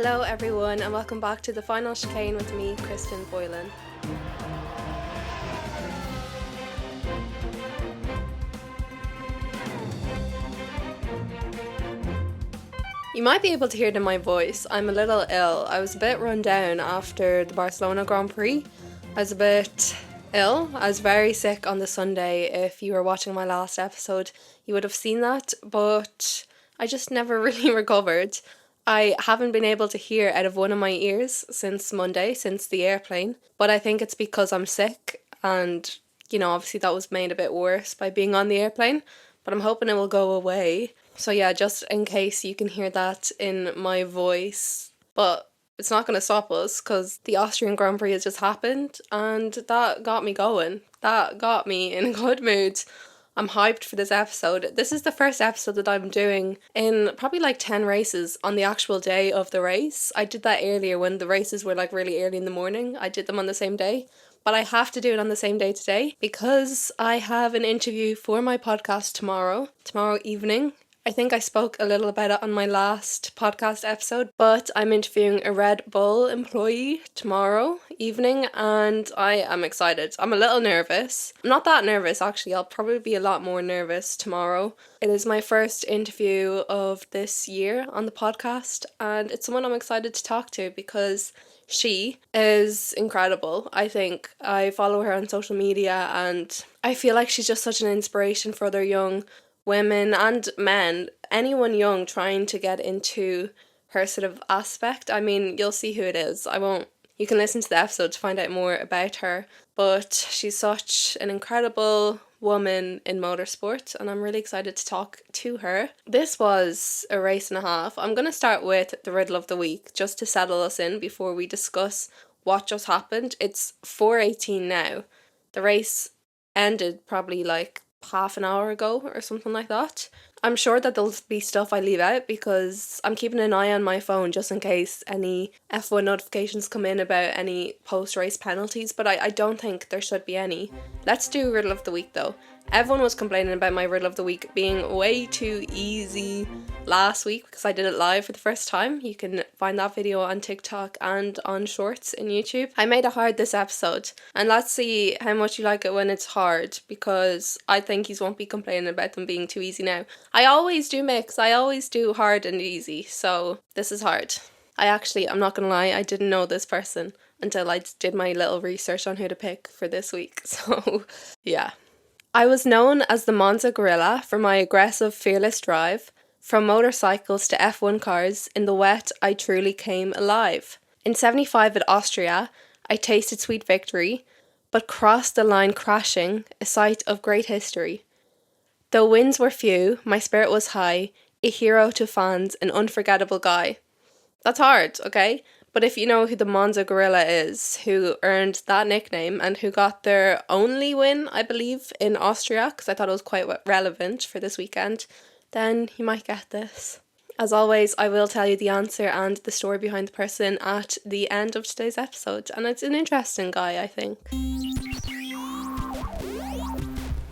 Hello everyone and welcome back to the final chicane with me, Cristin Boylan. You might be able to hear it in my voice. I'm a little ill. I was a bit run down after the Barcelona Grand Prix. I was a bit ill. I was very sick on the Sunday. If you were watching my last episode, you would have seen that, but I just never really recovered. I haven't been able to hear out of one of my ears since Monday, since the airplane, but I think it's because I'm sick and, obviously that was made a bit worse by being on the airplane, but I'm hoping it will go away. So yeah, just in case you can hear that in my voice, but it's not going to stop us because the Austrian Grand Prix has just happened and that got me going. That got me in a good mood. I'm hyped for this episode. This is the first episode that I'm doing in probably like 10 races on the actual day of the race. I did that earlier when the races were like really early in the morning. I did them on the same day. But I have to do it on the same day today because I have an interview for my podcast tomorrow evening. I think I spoke a little about it on my last podcast episode, but I'm interviewing a Red Bull employee tomorrow evening and I am excited. I'm a little nervous. I'm not that nervous actually. I'll probably be a lot more nervous tomorrow. It is my first interview of this year on the podcast and it's someone I'm excited to talk to because she is incredible. I think I follow her on social media and I feel like she's just such an inspiration for other young women and men, anyone young trying to get into her sort of aspect. I mean, you'll see who it is. You can listen to the episode to find out more about her, but she's such an incredible woman in motorsport and I'm really excited to talk to her. This was a race and a half. I'm going to start with the Riddle of the Week just to settle us in before we discuss what just happened. It's 4:18 now. The race ended probably like half an hour ago or something like that. I'm sure that there'll be stuff I leave out because I'm keeping an eye on my phone just in case any F1 notifications come in about any post-race penalties, but I don't think there should be any. Let's do Riddle of the Week though. Everyone was complaining about my Riddle of the Week being way too easy last week because I did it live for the first time. You can find that video on TikTok and on Shorts in YouTube. I made it hard this episode and let's see how much you like it when it's hard because I think you won't be complaining about them being too easy now. I always do mix. I always do hard and easy, so this is hard. I'm not gonna lie, I didn't know this person until I did my little research on who to pick for this week, so yeah. I was known as the Monza Gorilla for my aggressive, fearless drive. From motorcycles to F1 cars, in the wet I truly came alive. In 75 at Austria, I tasted sweet victory, but crossed the line crashing, a sight of great history. Though wins were few, my spirit was high, a hero to fans, an unforgettable guy. That's hard, okay? But if you know who the Monza Gorilla is, who earned that nickname and who got their only win, I believe, in Austria, because I thought it was quite relevant for this weekend, then you might get this. As always, I will tell you the answer and the story behind the person at the end of today's episode, and it's an interesting guy, I think.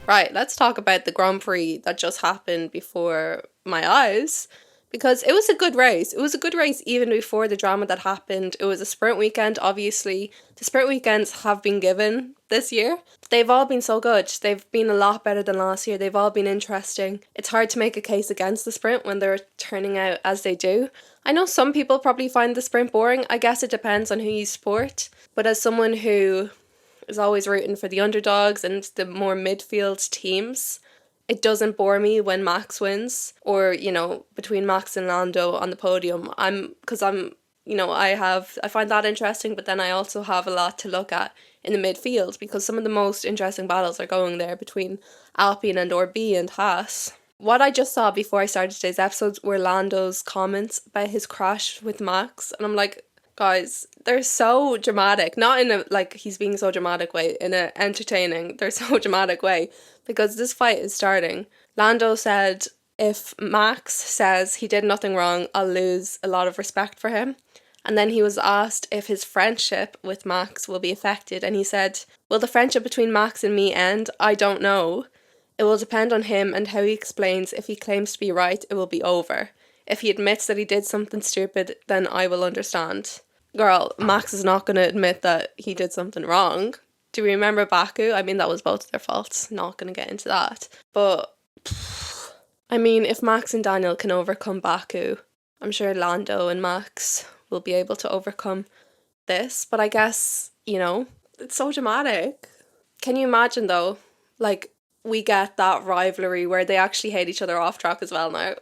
Right, let's talk about the Grand Prix that just happened before my eyes. Because it was a good race. It was a good race even before the drama that happened. It was a sprint weekend, obviously. The sprint weekends have been given this year. They've all been so good. They've been a lot better than last year. They've all been interesting. It's hard to make a case against the sprint when they're turning out as they do. I know some people probably find the sprint boring. I guess it depends on who you support. But as someone who is always rooting for the underdogs and the more midfield teams, it doesn't bore me when Max wins or, between Max and Lando on the podium. I find that interesting, but then I also have a lot to look at in the midfield because some of the most interesting battles are going there between Alpine and RB and Haas. What I just saw before I started today's episodes were Lando's comments about his crash with Max, and I'm like, guys, they're so dramatic. Not in a, like, he's being so dramatic way, in a entertaining, they're so dramatic way, because this fight is starting. Lando said, if Max says he did nothing wrong, I'll lose a lot of respect for him. And then he was asked if his friendship with Max will be affected, and he said, will the friendship between Max and me end? I don't know. It will depend on him and how he explains. If he claims to be right, it will be over. If he admits that he did something stupid, then I will understand. Girl, Max is not going to admit that he did something wrong. Do we remember Baku? I mean, that was both their faults. Not going to get into that. But, I mean, if Max and Daniel can overcome Baku, I'm sure Lando and Max will be able to overcome this. But I guess, you know, it's so dramatic. Can you imagine, though, like, we get that rivalry where they actually hate each other off track as well now.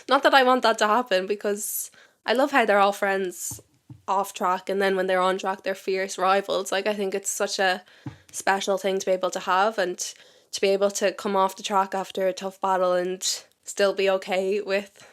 Not that I want that to happen, because I love how they're all friends off track, and then when they're on track they're fierce rivals. Like, I think it's such a special thing to be able to have, and to be able to come off the track after a tough battle and still be okay with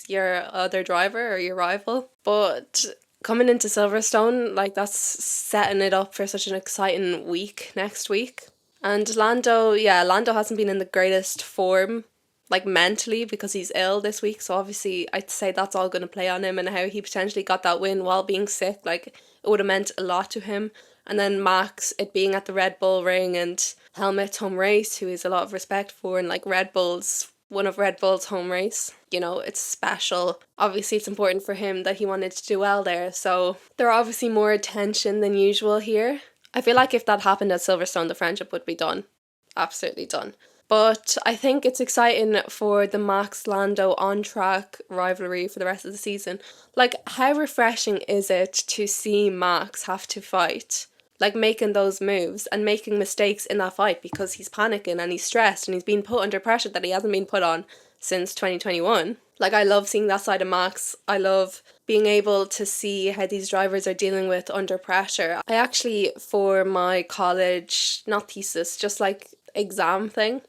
your other driver or your rival. But coming into Silverstone, like, that's setting it up for such an exciting week next week. And Lando hasn't been in the greatest form, like, mentally, because he's ill this week. So obviously I'd say that's all going to play on him, and how he potentially got that win while being sick. Like, it would have meant a lot to him. And then Max, it being at the Red Bull ring and Helmut's home race, who is a lot of respect for, and like one of Red Bull's home race. You know, it's special. Obviously it's important for him that he wanted to do well there. So there are obviously more attention than usual here. I feel like if that happened at Silverstone, the friendship would be done. Absolutely done. But I think it's exciting for the Max-Lando on-track rivalry for the rest of the season. Like, how refreshing is it to see Max have to fight? Like, making those moves and making mistakes in that fight because he's panicking and he's stressed and he's being put under pressure that he hasn't been put on since 2021. Like, I love seeing that side of Max. I love being able to see how these drivers are dealing with under pressure. I actually, for my college, not thesis, just like exam thing,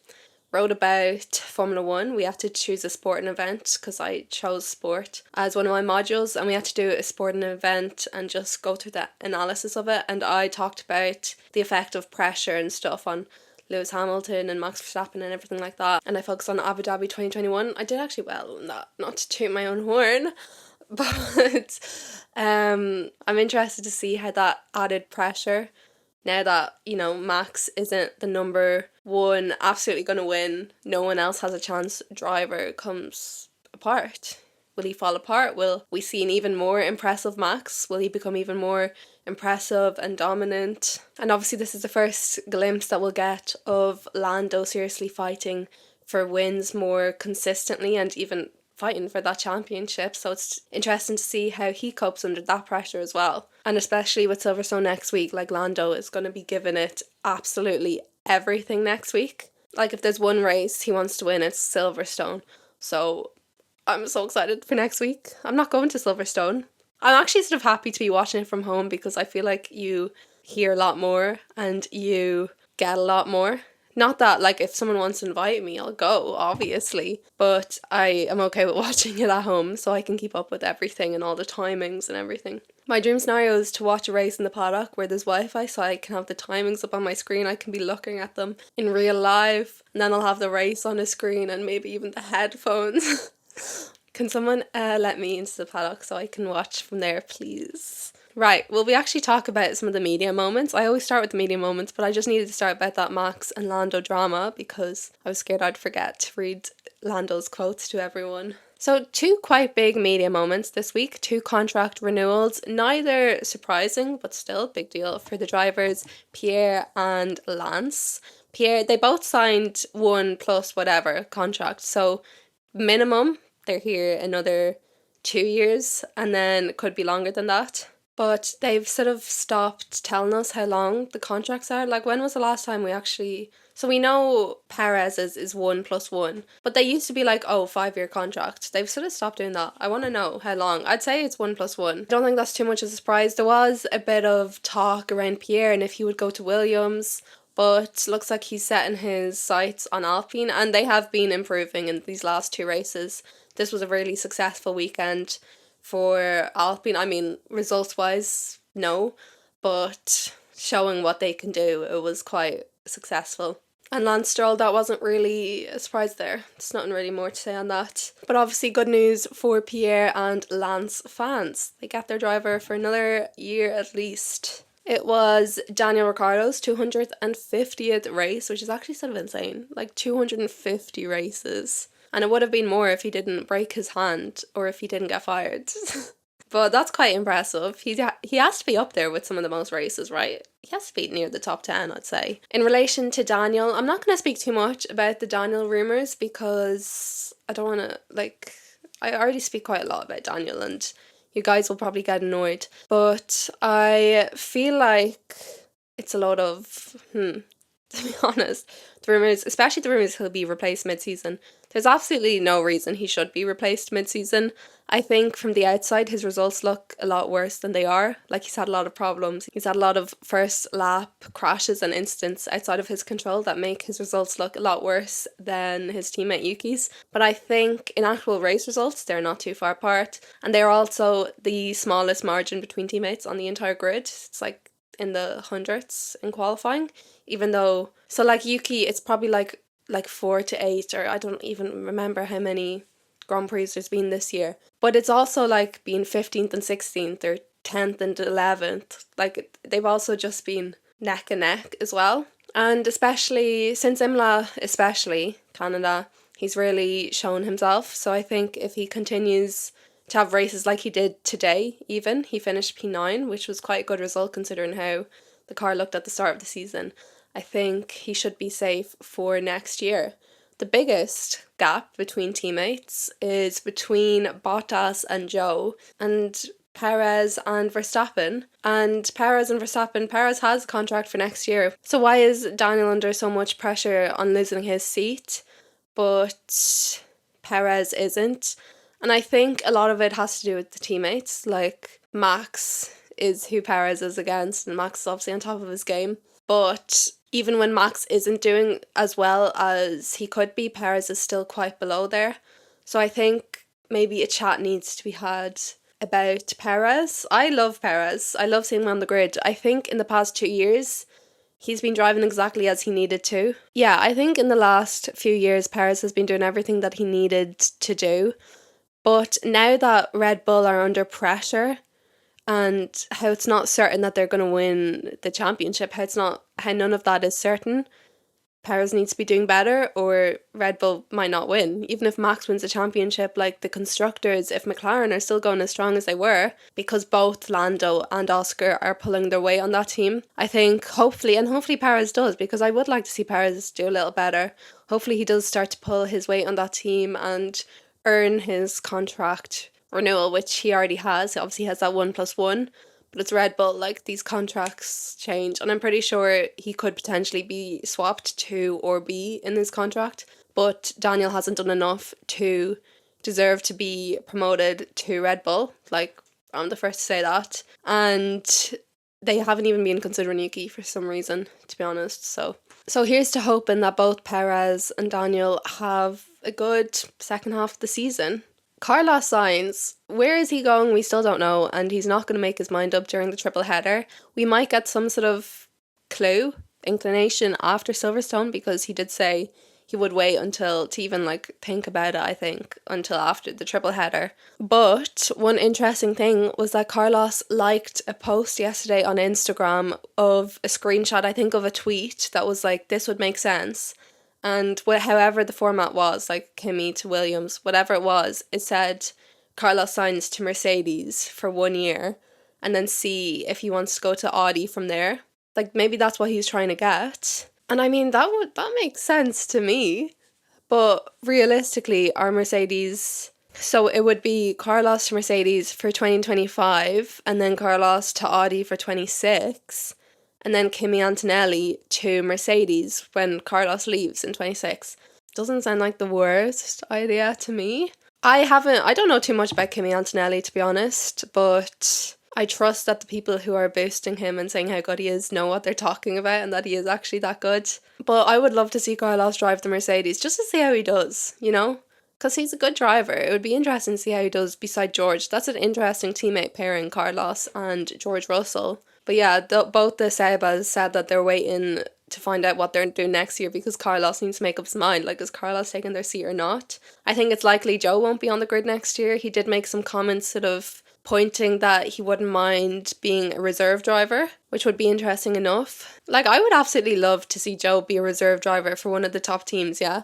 wrote about Formula 1. We had to choose a sporting event because I chose sport as one of my modules, and we had to do a sporting event and just go through the analysis of it. And I talked about the effect of pressure and stuff on Lewis Hamilton and Max Verstappen and everything like that. And I focused on Abu Dhabi 2021. I did actually well in that, not to toot my own horn, but I'm interested to see how that added pressure, now that, you know, Max isn't the number one, absolutely going to win, no one else has a chance driver, comes apart. Will he fall apart? Will we see an even more impressive Max? Will he become even more impressive and dominant? And obviously this is the first glimpse that we'll get of Lando seriously fighting for wins more consistently and even fighting for that championship. So it's interesting to see how he copes under that pressure as well. And especially with Silverstone next week, like, Lando is going to be giving it absolutely everything next week. Like, if there's one race he wants to win, it's Silverstone. So I'm so excited for next week. I'm not going to Silverstone. I'm actually sort of happy to be watching it from home because I feel like you hear a lot more and you get a lot more. Not that, like, if someone wants to invite me, I'll go, obviously. But I am okay with watching it at home so I can keep up with everything and all the timings and everything. My dream scenario is to watch a race in the paddock where there's Wi-Fi so I can have the timings up on my screen. I can be looking at them in real life. And then I'll have the race on a screen and maybe even the headphones. Can someone let me into the paddock so I can watch from there, please? Right, well, we actually talk about some of the media moments. I always start with the media moments, but I just needed to start about that Max and Lando drama because I was scared I'd forget to read Lando's quotes to everyone. So 2 quite big media moments this week, 2 contract renewals, neither surprising, but still big deal for the drivers, Pierre and Lance. Pierre, they both signed 1+ whatever contract, so minimum, they're here another 2 years, and then it could be longer than that. But they've sort of stopped telling us how long the contracts are. Like, when was the last time we actually... So we know Perez's is 1+1, but they used to be like, 5-year contract. They've sort of stopped doing that. I want to know how long. I'd say it's 1+1. I don't think that's too much of a surprise. There was a bit of talk around Pierre and if he would go to Williams, but looks like he's setting his sights on Alpine, and they have been improving in these last 2 races. This was a really successful weekend for Alpine. I mean, results-wise, no, but showing what they can do, it was quite successful. And Lance Stroll, that wasn't really a surprise there. There's nothing really more to say on that. But obviously good news for Pierre and Lance fans. They get their driver for another year at least. It was Daniel Ricciardo's 250th race, which is actually sort of insane. Like, 250 races. And it would have been more if he didn't break his hand or if he didn't get fired. But that's quite impressive. He has to be up there with some of the most races, right? He has to be near the top 10, I'd say. In relation to Daniel, I'm not going to speak too much about the Daniel rumours because I don't want to, I already speak quite a lot about Daniel and you guys will probably get annoyed. But I feel like it's a lot of, to be honest, the rumours, especially the rumours he'll be replaced mid-season. There's absolutely no reason he should be replaced mid-season. I think from the outside his results look a lot worse than they are. Like, he's had a lot of problems. He's had a lot of first lap crashes and incidents outside of his control that make his results look a lot worse than his teammate Yuki's. But I think in actual race results they're not too far apart. And they're also the smallest margin between teammates on the entire grid. It's like in the hundredths in qualifying. Even though, so like Yuki, it's probably like 4 to 8, or I don't even remember how many Grand Prix there's been this year. But it's also like being 15th and 16th or 10th and 11th. Like, they've also just been neck and neck as well. And especially since Imola, especially Canada, he's really shown himself. So I think if he continues to have races like he did today, even, he finished P9, which was quite a good result considering how the car looked at the start of the season. I think he should be safe for next year. The biggest gap between teammates is between Bottas and Zhou and Perez and Verstappen. And Perez has a contract for next year. So why is Daniel under so much pressure on losing his seat, but Perez isn't? And I think a lot of it has to do with the teammates. Like, Max is who Perez is against, and Max is obviously on top of his game. But even when Max isn't doing as well as he could be, Perez is still quite below there. So I think maybe a chat needs to be had about Perez. I love Perez. I love seeing him on the grid. I think in the past 2 years, he's been driving exactly as he needed to. Yeah, I think in the last few years, Perez has been doing everything that he needed to do. But now that Red Bull are under pressure, and how it's not certain that they're going to win the championship, how none of that is certain, Perez needs to be doing better or Red Bull might not win. Even if Max wins the championship, like the constructors, if McLaren are still going as strong as they were, because both Lando and Oscar are pulling their weight on that team, I think hopefully Perez does, because I would like to see Perez do a little better. Hopefully he does start to pull his weight on that team and earn his contract renewal, which he already has. Obviously he has that 1+1, but it's Red Bull, like, these contracts change, and I'm pretty sure he could potentially be swapped to or B in his contract, but Daniel hasn't done enough to deserve to be promoted to Red Bull. Like, I'm the first to say that, and they haven't even been considering Yuki for some reason, to be honest. So here's to hoping that both Perez and Daniel have a good second half of the season. Carlos Sainz, where is he going? We still don't know, and he's not going to make his mind up during the triple header. We might get some sort of clue, inclination after Silverstone, because he did say he would wait until to even think about it, I think, until after the triple header. But one interesting thing was that Carlos liked a post yesterday on Instagram of a screenshot, I think, of a tweet that was like, this would make sense. And however the format was, like Kimi to Williams, whatever it was, it said Carlos Sainz to Mercedes for 1 year and then see if he wants to go to Audi from there. Like, maybe that's what he's trying to get. And I mean, that makes sense to me. But realistically, our Mercedes... So it would be Carlos to Mercedes for 2025 and then Carlos to Audi for 26. And then Kimi Antonelli to Mercedes when Carlos leaves in 26. Doesn't sound like the worst idea to me. I don't know too much about Kimi Antonelli, to be honest, but I trust that the people who are boosting him and saying how good he is know what they're talking about and that he is actually that good. But I would love to see Carlos drive the Mercedes just to see how he does, you know? Because he's a good driver. It would be interesting to see how he does beside George. That's an interesting teammate pairing, Carlos and George Russell. But yeah, both the Sebas said that they're waiting to find out what they're doing next year because Carlos needs to make up his mind. Like, is Carlos taking their seat or not? I think it's likely Joe won't be on the grid next year. He did make some comments sort of pointing that he wouldn't mind being a reserve driver, which would be interesting enough. Like, I would absolutely love to see Joe be a reserve driver for one of the top teams, yeah?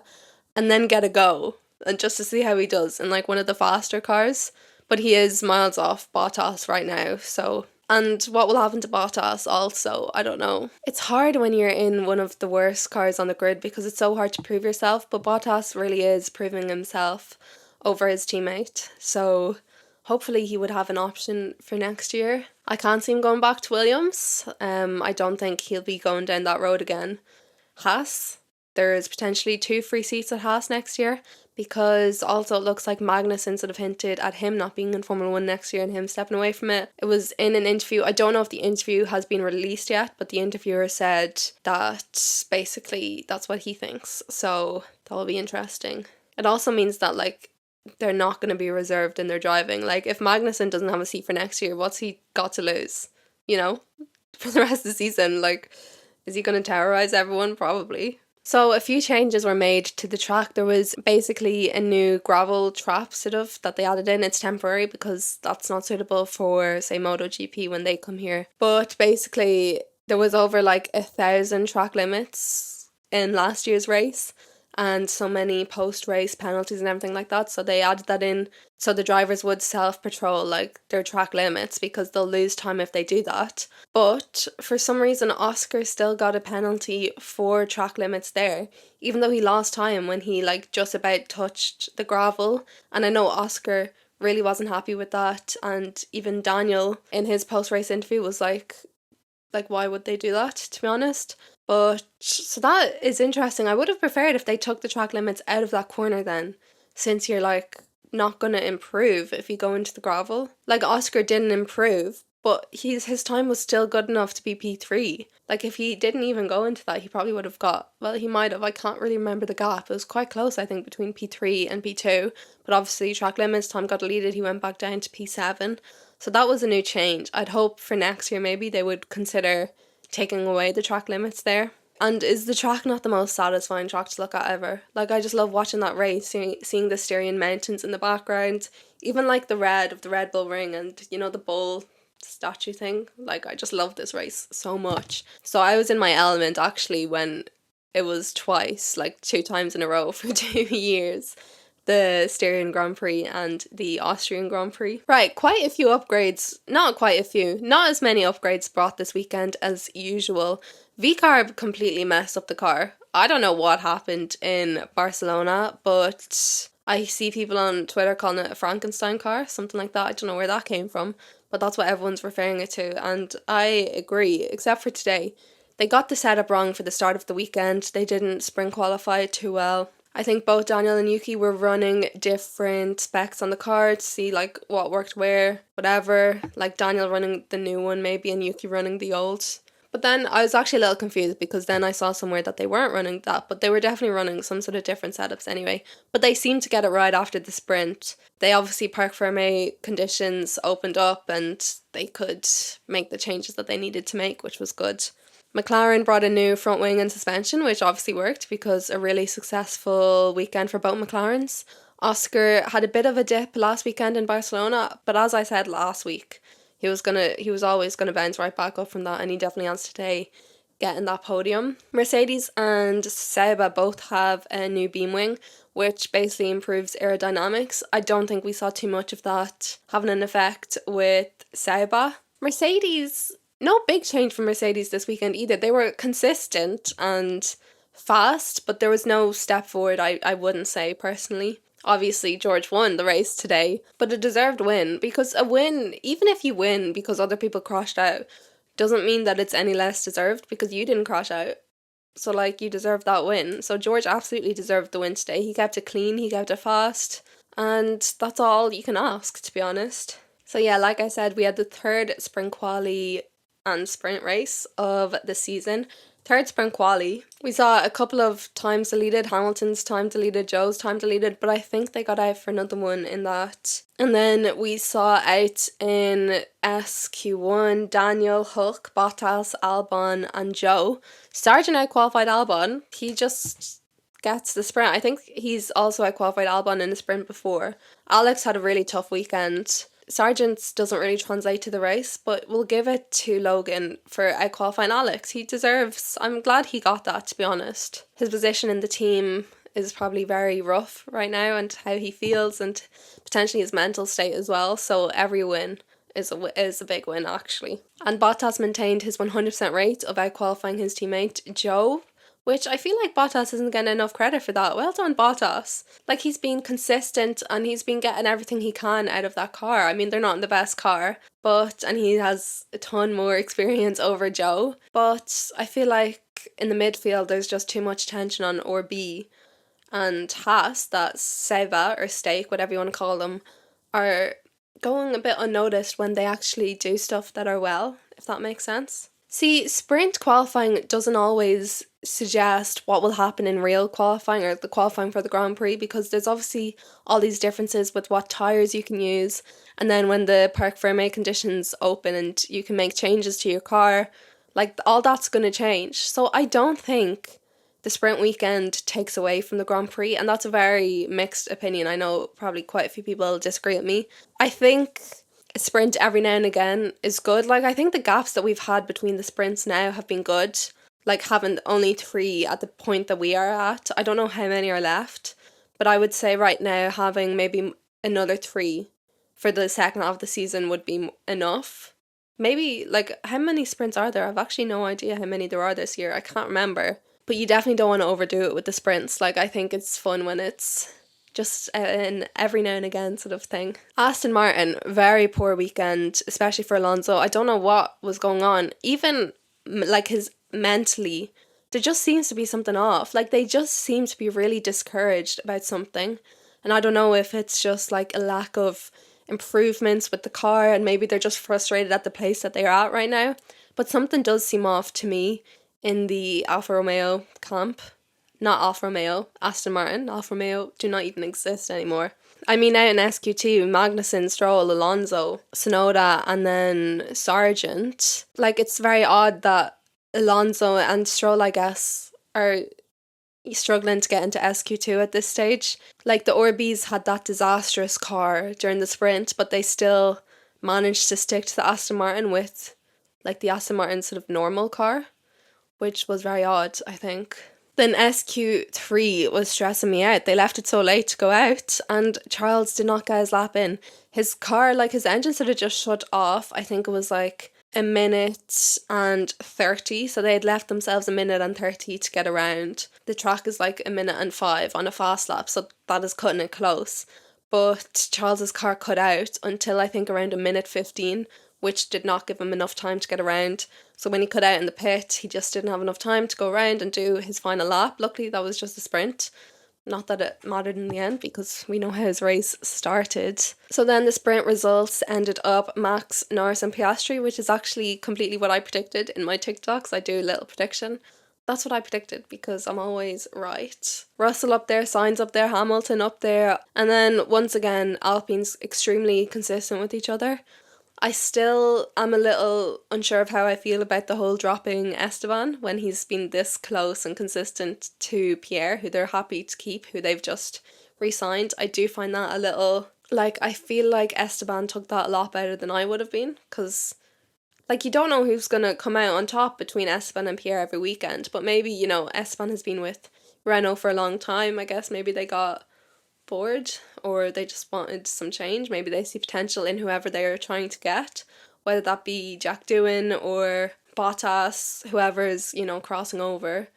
And then get a go. and just to see how he does in like one of the faster cars. But he is miles off Bottas right now, so... And what will happen to Bottas also, I don't know. It's hard when you're in one of the worst cars on the grid because it's so hard to prove yourself, but Bottas really is proving himself over his teammate. So hopefully he would have an option for next year. I can't see him going back to Williams. I don't think he'll be going down that road again. Haas, there's potentially 2 free seats at Haas next year, because also it looks like Magnussen sort of hinted at him not being in Formula 1 next year and him stepping away from it. It was in an interview. I don't know if the interview has been released yet, but the interviewer said that basically that's what he thinks. So that will be interesting. It also means that like they're not going to be reserved in their driving. Like if Magnussen doesn't have a seat for next year, what's he got to lose? You know, for the rest of the season, like is he going to terrorize everyone? Probably. So a few changes were made to the track. There was basically a new gravel trap sort of that they added in. It's temporary because that's not suitable for, say, MotoGP when they come here. But basically there was over like 1,000 track limits in last year's race and so many post-race penalties and everything like that. So they added that in so the drivers would self-patrol like their track limits because they'll lose time if they do that. But for some reason Oscar still got a penalty for track limits there, even though he lost time when he like just about touched the gravel. And I know Oscar really wasn't happy with that, and even Daniel in his post-race interview was like why would they do that, to be honest? But so that is interesting. I would have preferred if they took the track limits out of that corner then, since you're like not going to improve if you go into the gravel. Like Oscar didn't improve, but his time was still good enough to be P3. Like if he didn't even go into that, he probably would have got, well, he might have, I can't really remember the gap. It was quite close, I think, between P3 and P2, but obviously track limits, time got deleted, he went back down to P7. So that was a new change. I'd hope for next year maybe they would consider taking away the track limits there. And is the track not the most satisfying track to look at ever? Like I just love watching that race, seeing the Styrian mountains in the background, even like the red of the Red Bull Ring and, you know, the bull statue thing. Like I just love this race so much. So I was in my element actually when it was twice, like 2 times in a row for 2 years. The Austrian Grand Prix and the Austrian Grand Prix. Right, quite a few upgrades, not as many upgrades brought this weekend as usual. VCarb completely messed up the car. I don't know what happened in Barcelona, but I see people on Twitter calling it a Frankenstein car, something like that. I don't know where that came from, but that's what everyone's referring it to, and I agree, except for today. They got the setup wrong for the start of the weekend. They didn't spring qualify too well. I think both Daniel and Yuki were running different specs on the car to see like what worked where, whatever. Like Daniel running the new one maybe and Yuki running the old. But then I was actually a little confused because then I saw somewhere that they weren't running that, but they were definitely running some sort of different setups anyway. But they seemed to get it right after the sprint. They obviously Parc Fermé conditions opened up and they could make the changes that they needed to make, which was good. McLaren brought a new front wing and suspension, which obviously worked because a really successful weekend for both McLarens. Oscar had a bit of a dip last weekend in Barcelona, but as I said last week, he was always gonna bounce right back up from that, and he definitely has today, getting that podium. Mercedes and Sauber both have a new beam wing, which basically improves aerodynamics. I don't think we saw too much of that having an effect with Sauber. Mercedes, no big change from Mercedes this weekend either. They were consistent and fast, but there was no step forward, I wouldn't say personally. Obviously, George won the race today, but a deserved win, because a win, even if you win because other people crashed out, doesn't mean that it's any less deserved because you didn't crash out. So, like, you deserve that win. So George absolutely deserved the win today. He kept it clean, he kept it fast, and that's all you can ask, to be honest. So yeah, like I said, we had the third sprint quali and sprint race of the season. Third sprint quali, we saw a couple of times deleted, Hamilton's time deleted, Joe's time deleted, but I think they got out for another one in that. And then we saw out in SQ1, Daniel, Hulk, Bottas, Albon and Joe. Sargent out-qualified Albon. He just gets the sprint. I think he's also out-qualified Albon in the sprint before. Alex had a really tough weekend. Sargent's doesn't really translate to the race, but we'll give it to Logan for out-qualifying Alex. He deserves, I'm glad he got that, to be honest. His position in the team is probably very rough right now, and how he feels and potentially his mental state as well. So every win is a big win, actually. And Bottas maintained his 100% rate of out-qualifying his teammate Joe, which I feel like Bottas isn't getting enough credit for that. Well done, Bottas. Like, he's been consistent and he's been getting everything he can out of that car. I mean, they're not in the best car, and he has a ton more experience over Joe. But I feel like in the midfield, there's just too much tension on RB and Haas, that Seva or Stake, whatever you want to call them, are going a bit unnoticed when they actually do stuff that are well, if that makes sense. See, sprint qualifying doesn't always suggest what will happen in real qualifying or the qualifying for the Grand Prix, because there's obviously all these differences with what tyres you can use, and then when the Parc Fermé conditions open and you can make changes to your car, like, all that's going to change. So I don't think the sprint weekend takes away from the Grand Prix, and that's a very mixed opinion. I know probably quite a few people disagree with me. I think a sprint every now and again is good. Like, I think the gaps that we've had between the sprints now have been good. Like, having only 3 at the point that we are at. I don't know how many are left, but I would say right now having maybe another 3 for the second half of the season would be enough. Maybe, like, how many sprints are there? I've actually no idea how many there are this year. I can't remember. But you definitely don't want to overdo it with the sprints. Like, I think it's fun when it's just an every now and again sort of thing. Aston Martin, very poor weekend, especially for Alonso. I don't know what was going on. Even, like, his mentally, there just seems to be something off. Like, they just seem to be really discouraged about something. And I don't know if it's just, like, a lack of improvements with the car, and maybe they're just frustrated at the place that they're at right now. But something does seem off to me in the Alfa Romeo camp. Not Alfa Romeo, Aston Martin. Alfa Romeo do not even exist anymore. I mean, out in SQ2, Magnussen, Stroll, Alonso, Tsunoda, and then Sargent. Like, it's very odd that Alonso and Stroll, I guess, are struggling to get into SQ2 at this stage. Like, the Orbis had that disastrous car during the sprint, but they still managed to stick to the Aston Martin with, like, the Aston Martin sort of normal car, which was very odd, I think. Then SQ3 was stressing me out. They left it so late to go out, and Charles did not get his lap in. His car, like, his engine sort of just shut off. I think it was like 1:30, so they had left themselves 1:30 to get around. The track is like 1:05 on a fast lap, so that is cutting it close. But Charles's car cut out until I think around 1:15, which did not give him enough time to get around. So when he cut out in the pit, he just didn't have enough time to go around and do his final lap. Luckily, that was just a sprint. Not that it mattered in the end, because we know how his race started. So then the sprint results ended up Max, Norris and Piastri, which is actually completely what I predicted in my TikToks. I do a little prediction. That's what I predicted, because I'm always right. Russell up there, Sainz up there, Hamilton up there. And then once again, Alpine's extremely consistent with each other. I still am a little unsure of how I feel about the whole dropping Esteban when he's been this close and consistent to Pierre, who they're happy to keep, who they've just re-signed. I do find that a little, like, I feel like Esteban took that a lot better than I would have been, because, like, you don't know who's going to come out on top between Esteban and Pierre every weekend, but maybe, you know, Esteban has been with Renault for a long time. I guess maybe they got bored, or they just wanted some change. Maybe they see potential in whoever they are trying to get, whether that be Jack Doohan or Bottas, whoever's, you know, crossing over,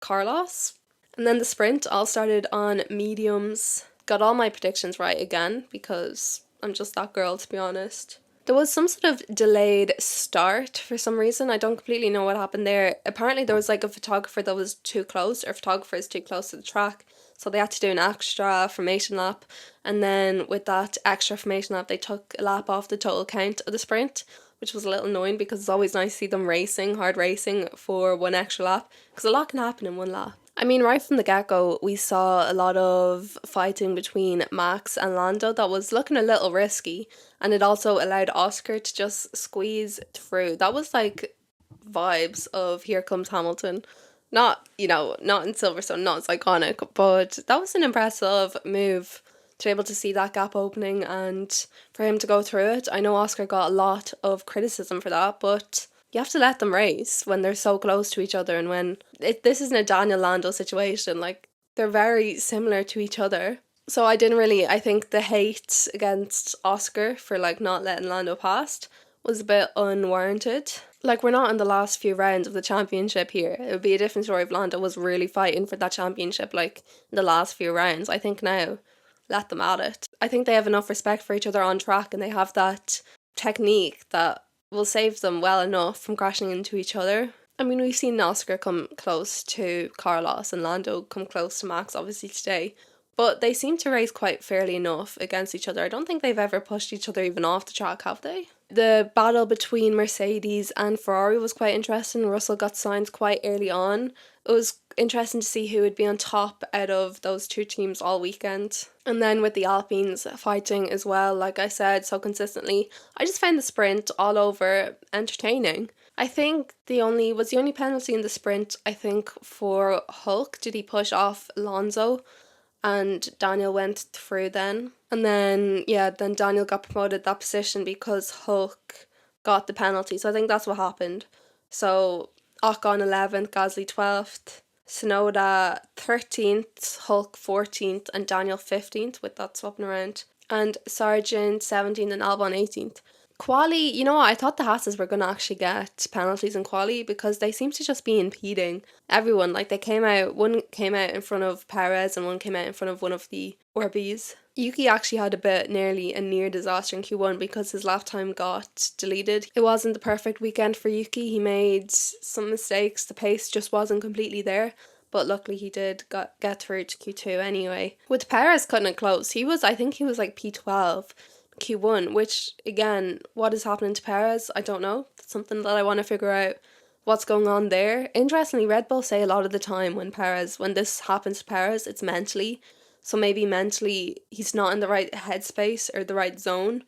Carlos. And then the sprint all started on mediums. Got all my predictions right again, because I'm just that girl, to be honest. There was some sort of delayed start for some reason. I don't completely know what happened there. Apparently there was like a photographer that was too close, or photographers too close to the track, so they had to do an extra formation lap, and then with that extra formation lap they took a lap off the total count of the sprint, which was a little annoying, because it's always nice to see them racing, hard racing for one extra lap, because a lot can happen in one lap. I mean, right from the get-go, we saw a lot of fighting between Max and Lando that was looking a little risky, and it also allowed Oscar to just squeeze through. That was like vibes of Here Comes Hamilton. Not, you know, not in Silverstone, not as iconic, but that was an impressive move to be able to see that gap opening and for him to go through it. I know Oscar got a lot of criticism for that, but you have to let them race when they're so close to each other, and when this isn't a Daniel Lando situation. Like, they're very similar to each other. So I think the hate against Oscar for like not letting Lando past was a bit unwarranted. Like, we're not in the last few rounds of the championship here. It would be a different story if Lando was really fighting for that championship like in the last few rounds. I think now, let them at it. I think they have enough respect for each other on track, and they have that technique that will save them well enough from crashing into each other. I mean, we've seen Oscar come close to Carlos and Lando come close to Max obviously today, but they seem to race quite fairly enough against each other. I don't think they've ever pushed each other even off the track, have they? The battle between Mercedes and Ferrari was quite interesting. Russell got signed quite early on. It was interesting to see who would be on top out of those two teams all weekend. And then with the Alpines fighting as well, like I said so consistently, I just found the sprint all over entertaining. I think the only penalty in the sprint, I think, for Hulk. Did he push off Alonso? And Daniel went through then. And then Daniel got promoted that position because Hulk got the penalty. So I think that's what happened. So Ocon 11th, Gasly 12th, Tsunoda 13th, Hulk 14th, and Daniel 15th, with that swapping around. And Sargent 17th and Albon 18th. Quali, you know what, I thought the Hasses were going to actually get penalties in quali because they seem to just be impeding everyone. Like, one came out in front of Perez and one came out in front of one of the Orbis. Yuki actually had a near disaster in Q1 because his lap time got deleted. It wasn't the perfect weekend for Yuki. He made some mistakes. The pace just wasn't completely there. But luckily he did get through to Q2 anyway. With Perez cutting it close, I think he was like P12 Q1, which, again, what is happening to Perez? I don't know. That's something that I want to figure out what's going on there. Interestingly, Red Bull say a lot of the time when this happens to Perez, it's mentally. So maybe mentally he's not in the right headspace or the right zone,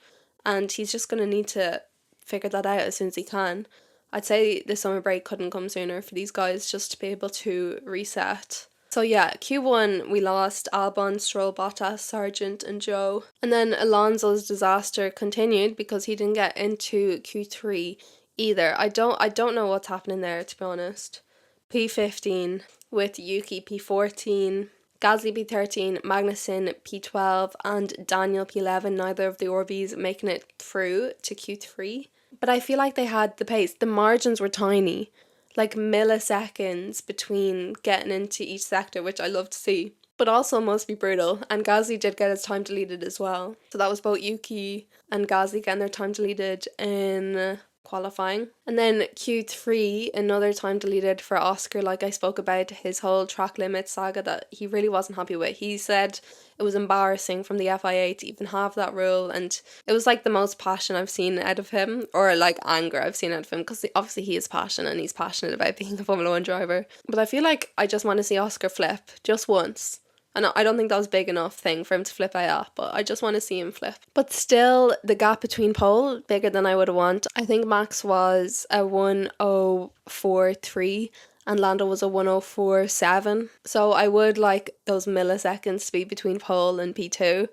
and he's just going to need to figure that out as soon as he can. I'd say the summer break couldn't come sooner for these guys just to be able to reset. So yeah, Q1 we lost Albon, Stroll, Bottas, Sargent and Joe. And then Alonso's disaster continued because he didn't get into Q3 either. I don't know what's happening there, to be honest. P15 with Yuki P14, Gasly P13, Magnussen P12 and Daniel P11, neither of the Orbis making it through to Q3. But I feel like they had the pace. The margins were tiny. Like milliseconds between getting into each sector, which I love to see. But also must be brutal. And Gasly did get his time deleted as well. So that was both Yuki and Gasly getting their time deleted in qualifying. And then Q3, another time deleted for Oscar, like I spoke about his whole track limit saga that he really wasn't happy with. He said it was embarrassing from the FIA to even have that rule, and it was like the most passion I've seen out of him, or like anger I've seen out of him, because obviously he is passionate and he's passionate about being a Formula 1 driver. But I feel like I just want to see Oscar flip just once. And I don't think that was a big enough thing for him to flip out, but I just want to see him flip. But still, the gap between pole, bigger than I would want. I think Max was a 1:04.3 and Lando was a 1:04.7. So I would like those milliseconds to be between pole and P2.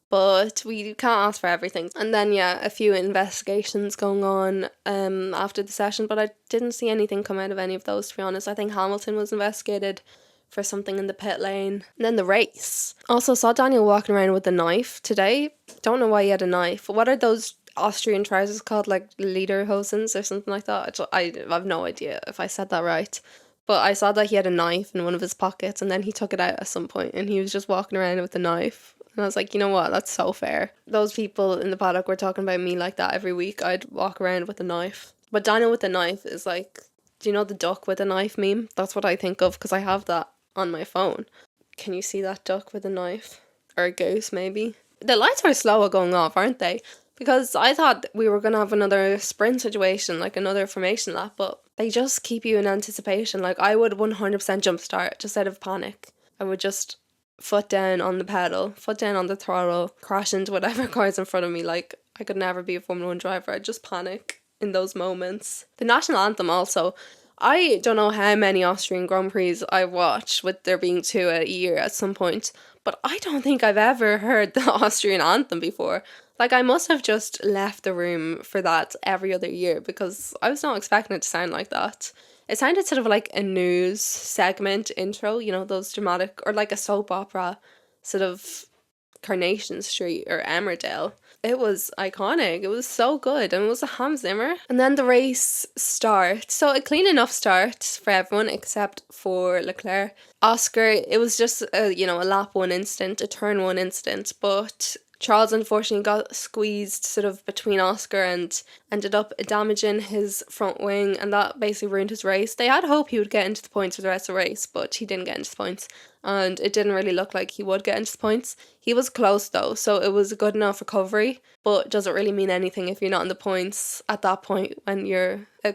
But we can't ask for everything. And then, a few investigations going on after the session, but I didn't see anything come out of any of those, to be honest. I think Hamilton was investigated for something in the pit lane. And then the race. Also saw Daniel walking around with a knife today. Don't know why he had a knife. What are those Austrian trousers called? Like lederhosens or something like that? I have no idea if I said that right. But I saw that he had a knife in one of his pockets and then he took it out at some point and he was just walking around with a knife. And I was like, you know what? That's so fair. Those people in the paddock were talking about me like that every week. I'd walk around with a knife. But Daniel with a knife is like, do you know the duck with a knife meme? That's what I think of because I have that on my phone. Can you see that duck with a knife? Or a goose, maybe? The lights are slow at going off, aren't they? Because I thought we were going to have another sprint situation, like another formation lap, but they just keep you in anticipation. Like, I would 100% jump start just out of panic. I would just foot down on the pedal, foot down on the throttle, crash into whatever car's in front of me. Like, I could never be a Formula 1 driver. I'd just panic in those moments. The national anthem also. I don't know how many Austrian Grand Prix I've watched, with there being 2 a year at some point, but I don't think I've ever heard the Austrian anthem before. Like, I must have just left the room for that every other year because I was not expecting it to sound like that. It sounded sort of like a news segment intro, you know, those dramatic, or like a soap opera, sort of Carnation Street or Emmerdale. It was iconic. It was so good, and it was a Hans Zimmer. And then the race starts. So a clean enough start for everyone except for Leclerc. Oscar, it was just a lap one incident, a turn one incident, but Charles unfortunately got squeezed sort of between Oscar and ended up damaging his front wing, and that basically ruined his race. They had hope he would get into the points for the rest of the race, but he didn't get into the points, and it didn't really look like he would get into the points. He was close though, so it was a good enough recovery, but doesn't really mean anything if you're not in the points at that point when you're a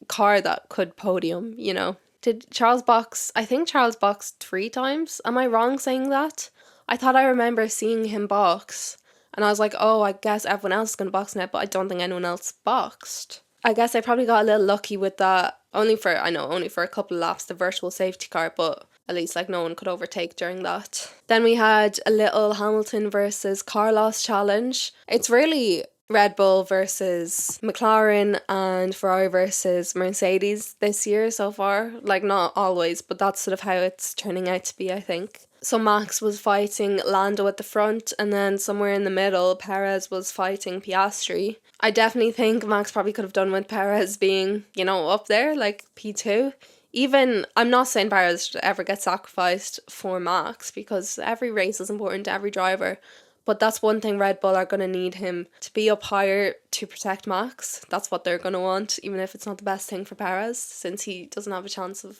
car that could podium, you know. Did Charles box? I think Charles boxed 3 times. Am I wrong saying that? I thought I remember seeing him box, and I was like, oh, I guess everyone else is going to box now, but I don't think anyone else boxed. I guess I probably got a little lucky with that, only for a couple of laps, the virtual safety car, but at least like no one could overtake during that. Then we had a little Hamilton versus Carlos challenge. It's really Red Bull versus McLaren and Ferrari versus Mercedes this year so far. Like, not always, but that's sort of how it's turning out to be, I think. So Max was fighting Lando at the front, and then somewhere in the middle, Perez was fighting Piastri. I definitely think Max probably could have done with Perez being, up there, like P2. Even, I'm not saying Perez should ever get sacrificed for Max, because every race is important to every driver. But that's one thing Red Bull are going to need him to be up higher to protect Max. That's what they're going to want, even if it's not the best thing for Perez, since he doesn't have a chance of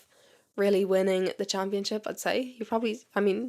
really winning the championship, I'd say. He probably,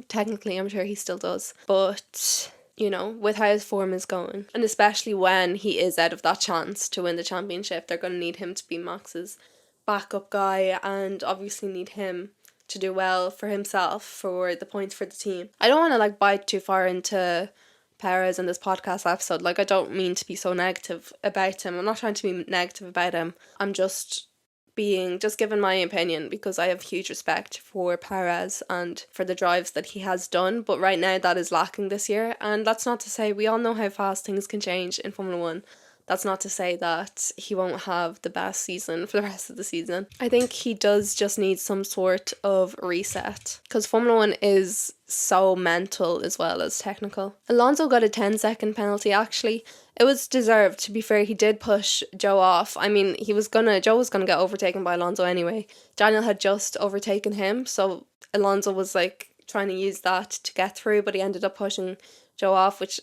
technically I'm sure he still does. But, with how his form is going, and especially when he is out of that chance to win the championship, they're going to need him to be Max's backup guy, and obviously need him to do well for himself for the points for the team. I don't want to bite too far into Perez in this podcast episode. I don't mean to be so negative about him. I'm not trying to be negative about him. I'm just giving my opinion because I have huge respect for Perez and for the drives that he has done, but right now that is lacking this year. And that's not to say, we all know how fast things can change in Formula 1. That's not to say that he won't have the best season for the rest of the season. I think he does just need some sort of reset, because Formula 1 is so mental as well as technical. Alonso got a 10-second penalty, actually. It was deserved, to be fair. He did push Joe off. Joe was gonna get overtaken by Alonso anyway. Daniel had just overtaken him, so Alonso was trying to use that to get through, but he ended up pushing Joe off, which,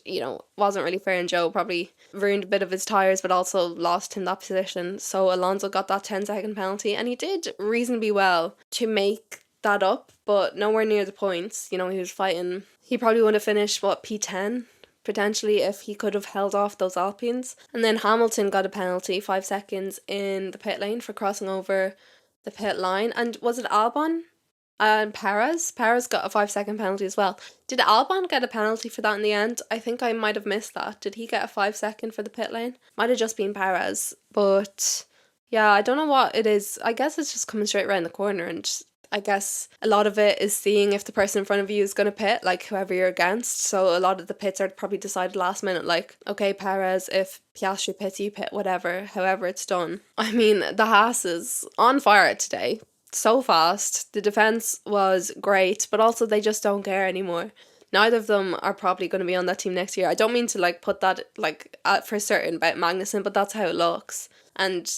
wasn't really fair, and Joe probably ruined a bit of his tyres, but also lost him that position. So Alonso got that 10-second penalty, and he did reasonably well to make that up, but nowhere near the points. He was fighting. He probably would have finished, P10? Potentially, if he could have held off those Alpines. And then Hamilton got a penalty, 5 seconds in the pit lane for crossing over the pit line. And was it Albon? And Perez got a 5-second penalty as well. Did Albon get a penalty for that in the end? I think I might have missed that. Did he get a 5-second for the pit lane? Might have just been Perez. But yeah, I don't know what it is. I guess it's just coming straight around the corner, and I guess a lot of it is seeing if the person in front of you is going to pit, whoever you're against. So a lot of the pits are probably decided last minute, okay, Perez, if Piastri pits, you pit, whatever, however it's done. The Haas is on fire today. So fast. The defense was great, but also they just don't care anymore. Neither of them are probably going to be on that team next year. I don't mean to put that for certain about Magnussen, but that's how it looks. And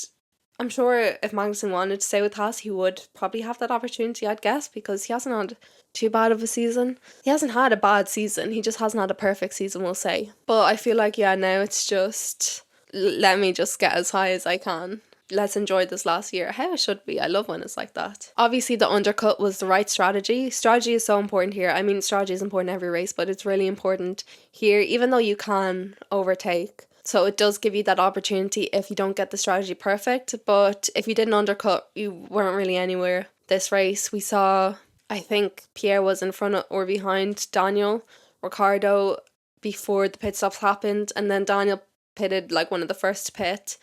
I'm sure if Magnussen wanted to stay with Haas, he would probably have that opportunity, I'd guess, because he hasn't had too bad of a season. He hasn't had a bad season. He just hasn't had a perfect season, we'll say. But I feel now it's just, let me just get as high as I can. Let's enjoy this last year, how it should be. I love when it's like that. Obviously, the undercut was the right strategy. Strategy is so important here. Strategy is important in every race, but it's really important here, even though you can overtake. So it does give you that opportunity if you don't get the strategy perfect. But if you didn't undercut, you weren't really anywhere. This race, we saw, I think Pierre was in front of or behind Daniel Ricciardo before the pit stops happened, and then Daniel pitted one of the first to pit.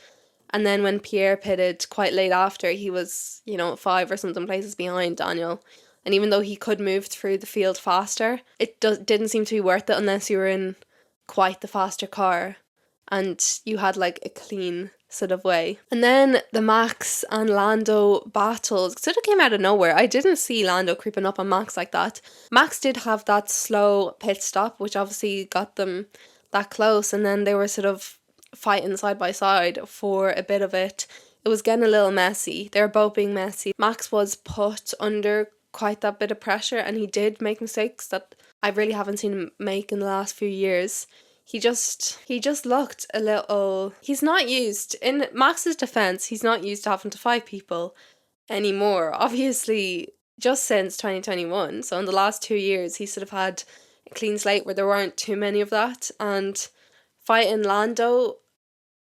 And then when Pierre pitted quite late after, he was, 5 or something places behind Daniel. And even though he could move through the field faster, it didn't seem to be worth it unless you were in quite the faster car, and you had like a clean sort of way. And then the Max and Lando battles sort of came out of nowhere. I didn't see Lando creeping up on Max like that. Max did have that slow pit stop, which obviously got them that close, and then they were sort of fighting side by side for a bit of it. It was getting a little messy. They were both being messy. Max was put under quite that bit of pressure, and he did make mistakes that I really haven't seen him make in the last few years. He just looked a little... He's not used, in Max's defense, he's not used to having to fight people anymore. Obviously, just since 2021, so in the last 2 years, he sort of had a clean slate where there weren't too many of that. And fighting Lando,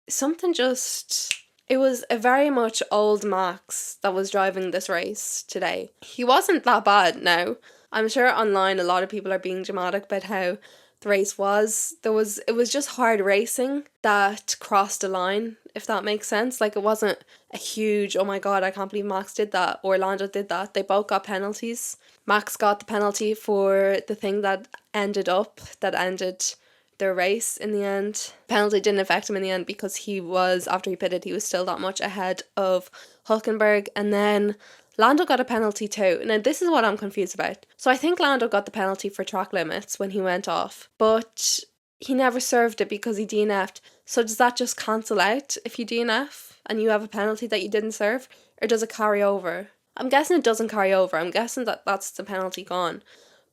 something just... It was a very much old Max that was driving this race today. He wasn't that bad now. I'm sure online a lot of people are being dramatic about how the race was. It was just hard racing that crossed the line, if that makes sense. Like, it wasn't a huge, oh my god, I can't believe Max did that, or Lando did that. They both got penalties. Max got the penalty for the thing that ended their race in the end. Penalty didn't affect him in the end because he was, after he pitted, he was still that much ahead of Hülkenberg. And then Lando got a penalty too. Now, this is what I'm confused about. So I think Lando got the penalty for track limits when he went off, but he never served it because he DNF'd. So does that just cancel out if you DNF and you have a penalty that you didn't serve? Or does it carry over? I'm guessing it doesn't carry over. I'm guessing that that's the penalty gone.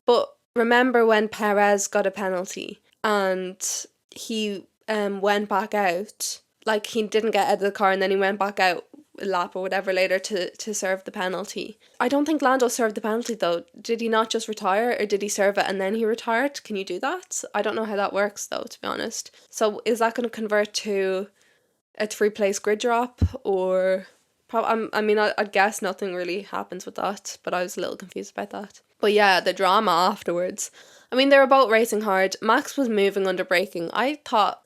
But remember when Perez got a penalty and he went back out, like he didn't get out of the car and then he went back out a lap or whatever later to serve the penalty. I don't think Lando served the penalty though. Did he not just retire, or did he serve it and then he retired? Can you do that? I don't know how that works though, to be honest. So is that going to convert to a 3-place grid drop, or... I'd guess nothing really happens with that, but I was a little confused about that. But yeah, the drama afterwards. I mean, they were both racing hard. Max was moving under braking. I thought,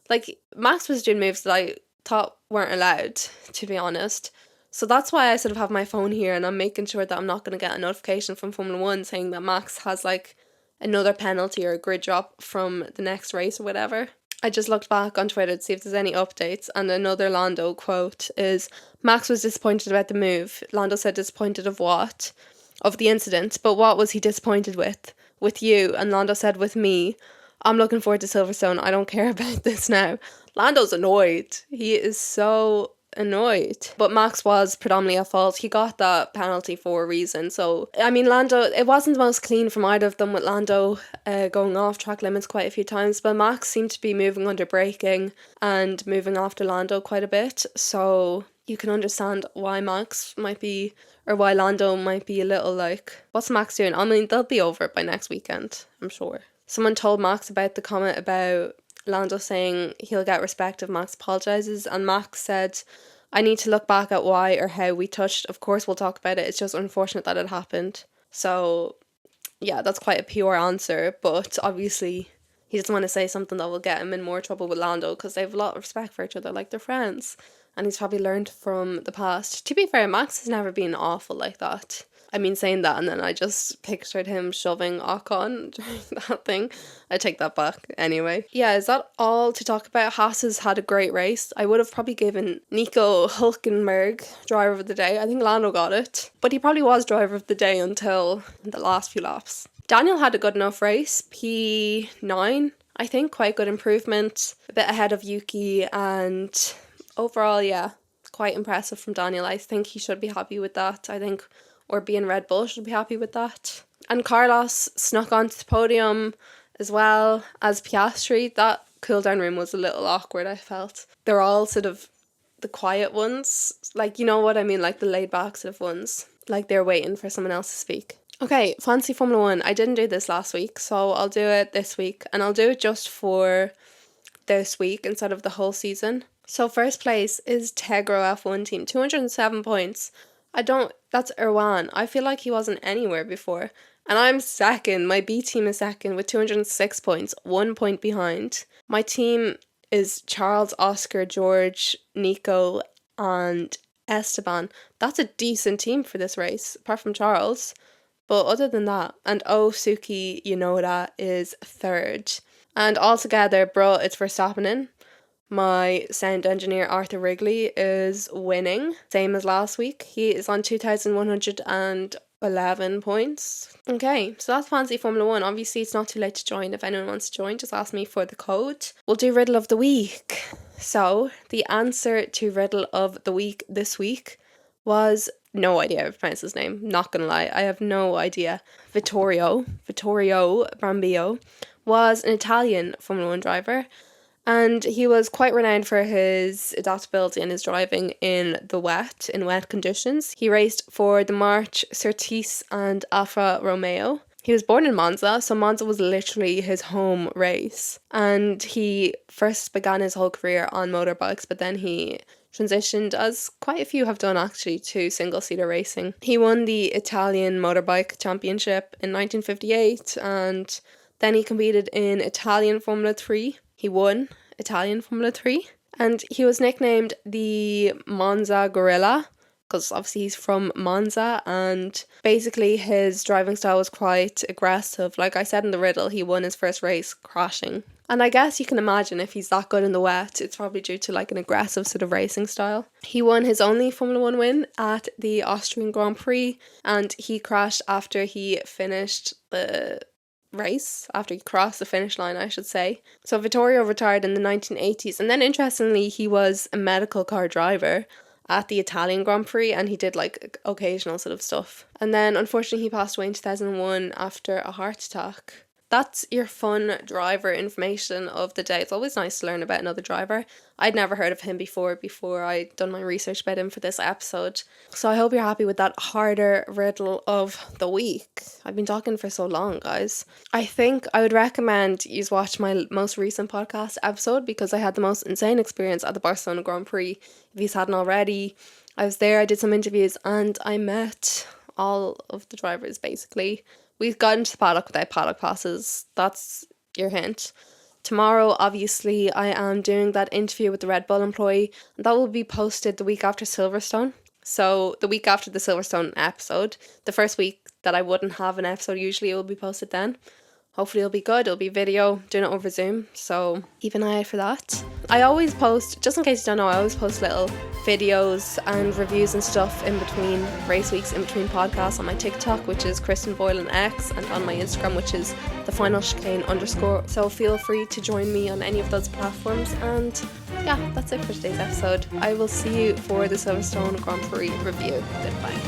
Max was doing moves that I thought weren't allowed, to be honest. So that's why I sort of have my phone here and I'm making sure that I'm not going to get a notification from Formula 1 saying that Max has another penalty or a grid drop from the next race or whatever. I just looked back on Twitter to see if there's any updates, and another Lando quote is, Max was disappointed about the move. Lando said disappointed of what? Of the incident, but what was he disappointed with? With you. And Lando said, with me. I'm looking forward to Silverstone. I don't care about this now. Lando's annoyed. He is so annoyed. But Max was predominantly at fault. He got that penalty for a reason. So, I mean, Lando, it wasn't the most clean from either of them, with Lando going off track limits quite a few times, but Max seemed to be moving under braking and moving after Lando quite a bit. So you can understand why why Lando might be a little what's Max doing? I mean, they'll be over it by next weekend, I'm sure. Someone told Max about the comment about Lando saying he'll get respect if Max apologises, and Max said, I need to look back at why or how we touched. Of course we'll talk about it, it's just unfortunate that it happened. So yeah, that's quite a pure answer, but obviously he doesn't want to say something that will get him in more trouble with Lando, because they have a lot of respect for each other, like they're friends, and he's probably learned from the past. To be fair, Max has never been awful like that. I mean, saying that, and then I just pictured him shoving Ocon during that thing. I take that back. Anyway. Yeah, is that all to talk about? Haas has had a great race. I would have probably given Nico Hülkenberg driver of the day. I think Lando got it. But he probably was driver of the day until the last few laps. Daniel had a good enough race. P9, I think. Quite good improvement. A bit ahead of Yuki. And overall, yeah, quite impressive from Daniel. I think he should be happy with that. Or being Red Bull should be happy with that. And Carlos snuck onto the podium as well as Piastri. That cool down room was a little awkward, I felt. They're all sort of the quiet ones. You know what I mean? The laid back sort of ones. They're waiting for someone else to speak. Okay, Fancy Formula 1. I didn't do this last week, so I'll do it this week. And I'll do it just for this week instead of the whole season. So first place is Tegro F1 team. 207 points. That's Erwan. I feel like he wasn't anywhere before. And I'm second. My B team is second with 206 points, 1 point behind. My team is Charles, Oscar, George, Nico, and Esteban. That's a decent team for this race, apart from Charles. But other than that, and Suki Yonoda is third. And altogether, bro, it's Verstappen in. My sound engineer Arthur Wrigley is winning, same as last week. He is on 2,111 points. Okay, so that's Fancy Formula 1. Obviously, it's not too late to join. If anyone wants to join, just ask me for the code. We'll do Riddle of the Week. So, the answer to Riddle of the Week this week was, no idea how to pronounce his name, not gonna lie, I have no idea. Vittorio Brambio was an Italian Formula 1 driver. And he was quite renowned for his adaptability and his driving in wet conditions. He raced for the March, Surtees and Alfa Romeo. He was born in Monza, so Monza was literally his home race. And he first began his whole career on motorbikes, but then he transitioned, as quite a few have done actually, to single-seater racing. He won the Italian Motorbike Championship in 1958, and then he competed in Italian Formula 3. He won Italian Formula 3, and he was nicknamed the Monza Gorilla because obviously he's from Monza, and basically his driving style was quite aggressive. Like I said in the riddle, he won his first race crashing. And I guess you can imagine if he's that good in the wet, it's probably due to like an aggressive sort of racing style. He won his only Formula 1 win at the Austrian Grand Prix, and he crashed after he finished the race, after he crossed the finish line, I should say. So Vittorio retired in the 1980s, and then interestingly he was a medical car driver at the Italian Grand Prix, and he did like occasional sort of stuff. And then unfortunately he passed away in 2001 after a heart attack. That's your fun driver information of the day. It's always nice to learn about another driver. I'd never heard of him before I'd done my research about him for this episode. So I hope you're happy with that harder riddle of the week. I've been talking for so long, guys. I think I would recommend you watch my most recent podcast episode because I had the most insane experience at the Barcelona Grand Prix. If you hadn't already, I was there, I did some interviews, and I met all of the drivers basically. We've got into the paddock without paddock passes. That's your hint. Tomorrow, obviously, I am doing that interview with the Red Bull employee, and that will be posted the week after Silverstone. So the week after the Silverstone episode, the first week that I wouldn't have an episode, usually it will be posted then. Hopefully it'll be good. It'll be video, doing it over Zoom, so keep an eye out for that. I always post, just in case you don't know, I always post little videos and reviews and stuff in between race weeks, in between podcasts, on my TikTok, which is Cristin Boylan X, and on my Instagram, which is _chicane_. So feel free to join me on any of those platforms, and yeah, that's it for today's episode. I will see you for the Silverstone Grand Prix review. Goodbye.